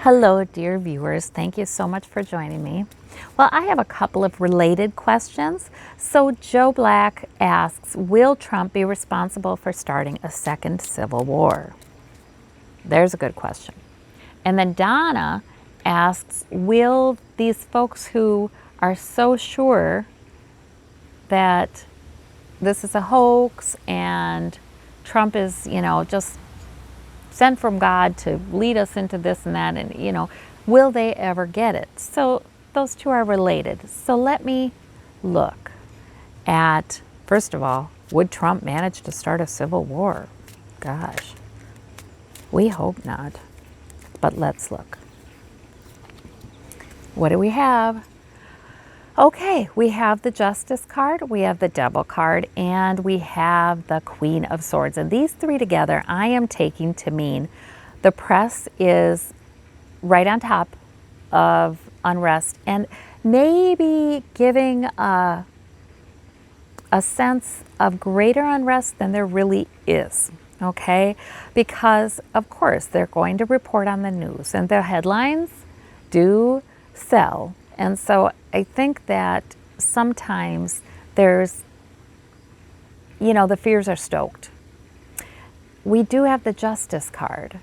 Hello, dear viewers. Thank you so much for joining me. Well, I have a couple of related questions. So Joe Black asks, will Trump be responsible for starting a second civil war? There's a good question. And then Donna asks, will these folks who are so sure that this is a hoax and Trump is, just sent from God to lead us into this and that, and will they ever get it? So those two are related. So let me look at, first of all, would Trump manage to start a civil war? Gosh, we hope not, but let's look. What do we have? Okay, we have the Justice card, we have the Devil card, and we have the Queen of Swords. And these three together, I am taking to mean the press is right on top of unrest and maybe giving a sense of greater unrest than there really is, okay? Because, of course, they're going to report on the news, and the headlines do sell. And so I think that sometimes there's, the fears are stoked. We do have the Justice card.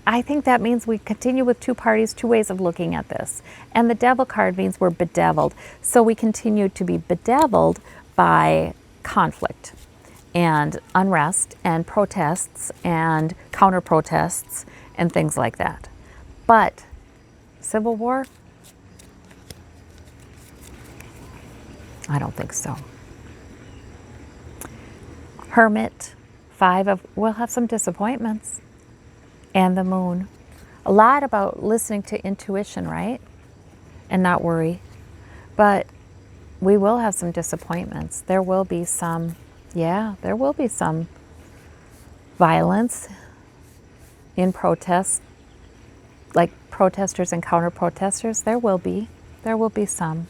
I think that means we continue with two parties, two ways of looking at this. And the Devil card means we're bedeviled. So we continue to be bedeviled by conflict and unrest and protests and counter protests and things like that. But civil war? I don't think so. Hermit, we'll have some disappointments. And the Moon. A lot about listening to intuition, right? And not worry. But we will have some disappointments. There will be some violence in protests, like protesters and counter protesters. There will be some.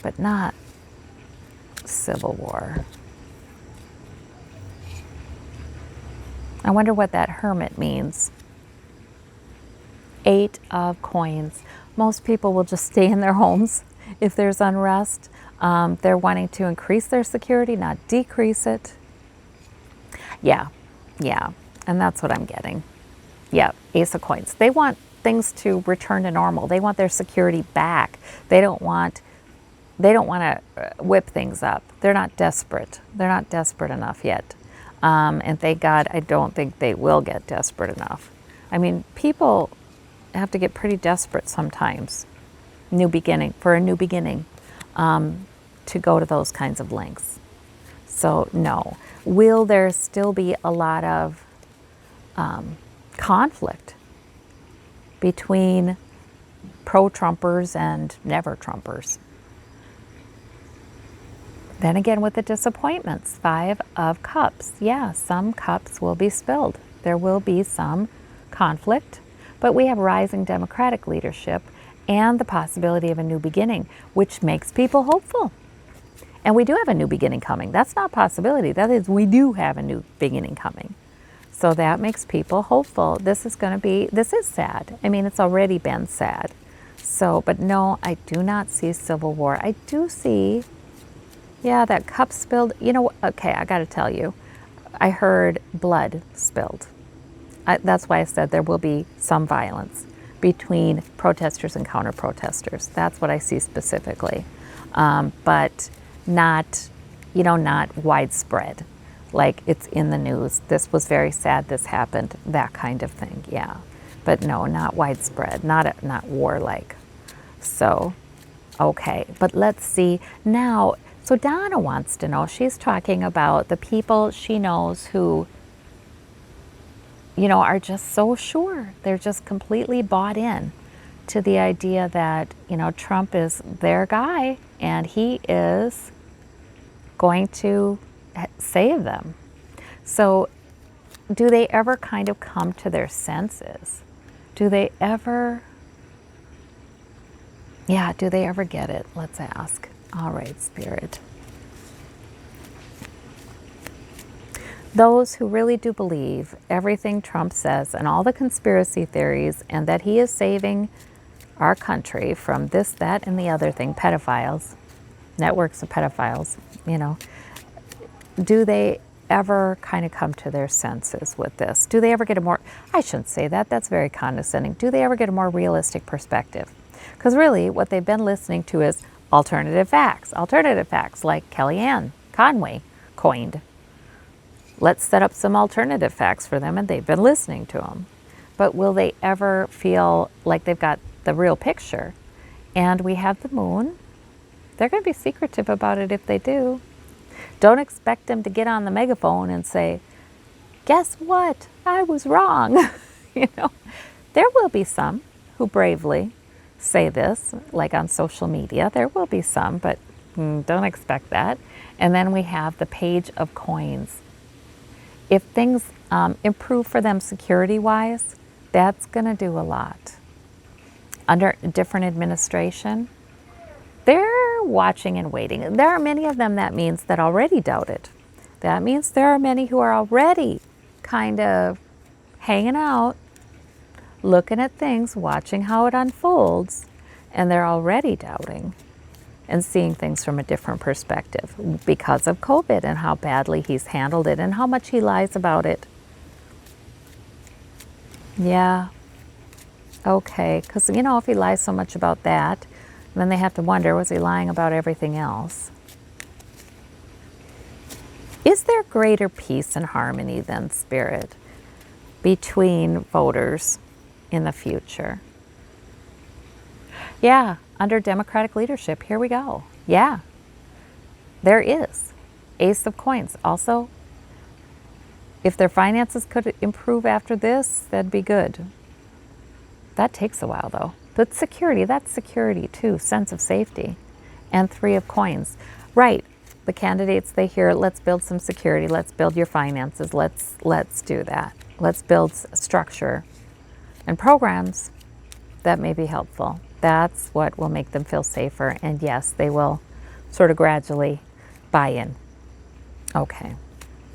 But not civil war. I wonder what that Hermit means. 8 of coins. Most people will just stay in their homes if there's unrest. They're wanting to increase their security, not decrease it. Yeah, and that's what I'm getting. Yeah, Ace of coins. They want things to return to normal. They want their security back. They don't want to whip things up. They're not desperate. They're not desperate enough yet. And thank God, I don't think they will get desperate enough. I mean, people have to get pretty desperate sometimes, for a new beginning, to go to those kinds of lengths. So no. Will there still be a lot of conflict between pro-Trumpers and never-Trumpers? Then again with the disappointments, 5 of cups. Yeah, some cups will be spilled. There will be some conflict, but we have rising Democratic leadership and the possibility of a new beginning, which makes people hopeful. And we do have a new beginning coming. That's not a possibility. That is, we do have a new beginning coming. So that makes people hopeful. This is sad. I mean, it's already been sad. So, but no, I do not see civil war. I do see, that cup spilled. Okay, I got to tell you, I heard blood spilled. That's why I said there will be some violence between protesters and counter protesters. That's what I see specifically, but not widespread. Like it's in the news. This was very sad. This happened. That kind of thing. Yeah, but no, not widespread. Not warlike. So, okay, but let's see now. So Donna wants to know, she's talking about the people she knows who, are just so sure. They're just completely bought in to the idea that, Trump is their guy and he is going to save them. So do they ever kind of come to their senses? Do they ever get it? Let's ask. All right, Spirit. Those who really do believe everything Trump says and all the conspiracy theories and that he is saving our country from this, that, and the other thing, pedophiles, networks of pedophiles, you know, do they ever kind of come to their senses with this? Do they ever get a more, I shouldn't say that, that's very condescending. Do they ever get a more realistic perspective? Because really what they've been listening to is alternative facts like Kellyanne Conway coined. Let's set up some alternative facts for them, and they've been listening to them. But will they ever feel like they've got the real picture? And we have the moon. They're going to be secretive about it if they do. Don't expect them to get on the megaphone and say, guess what? I was wrong. You know, there will be some who bravely say this, like on social media. There will be some, but don't expect that. And then we have the page of coins. If things improve for them security-wise, that's going to do a lot. Under a different administration, they're watching and waiting. There are many of them, that means, that already doubt it. That means there are many who are already kind of hanging out, looking at things, watching how it unfolds, and they're already doubting and seeing things from a different perspective because of COVID and how badly he's handled it and how much he lies about it. Yeah. Okay, because, you know, if he lies so much about that, then they have to wonder, was he lying about everything else? Is there greater peace and harmony than spirit between voters in the future? Yeah, under Democratic leadership, here we go. Yeah, there is. Ace of Coins. Also, if their finances could improve after this, that'd be good. That takes a while, though. But security, that's security too, sense of safety. And Three of Coins. Right, the candidates, they hear, let's build some security, let's build your finances, let's do that. Let's build structure and programs that may be helpful. That's what will make them feel safer. And yes, they will sort of gradually buy in. Okay.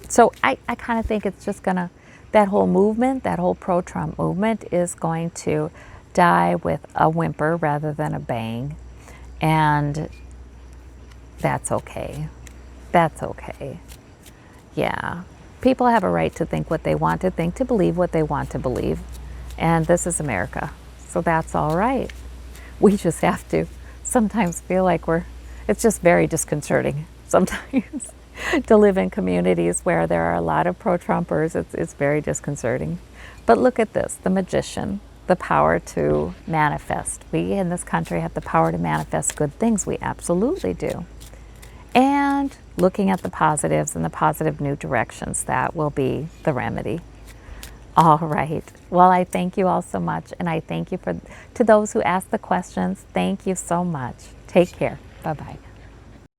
So I kind of think it's just going to, that whole movement, that whole pro-Trump movement is going to die with a whimper rather than a bang. And that's okay. That's okay. Yeah. People have a right to think what they want to think, to believe what they want to believe. And this is America. So that's all right. We just have to sometimes feel like it's just very disconcerting sometimes to live in communities where there are a lot of pro-Trumpers. It's very disconcerting. But look at this, the magician, the power to manifest. We in this country have the power to manifest good things. We absolutely do. And looking at the positives and the positive new directions, that will be the remedy. All right. Well, I thank you all so much, and I thank you to those who asked the questions. Thank you so much. Take care. Bye-bye.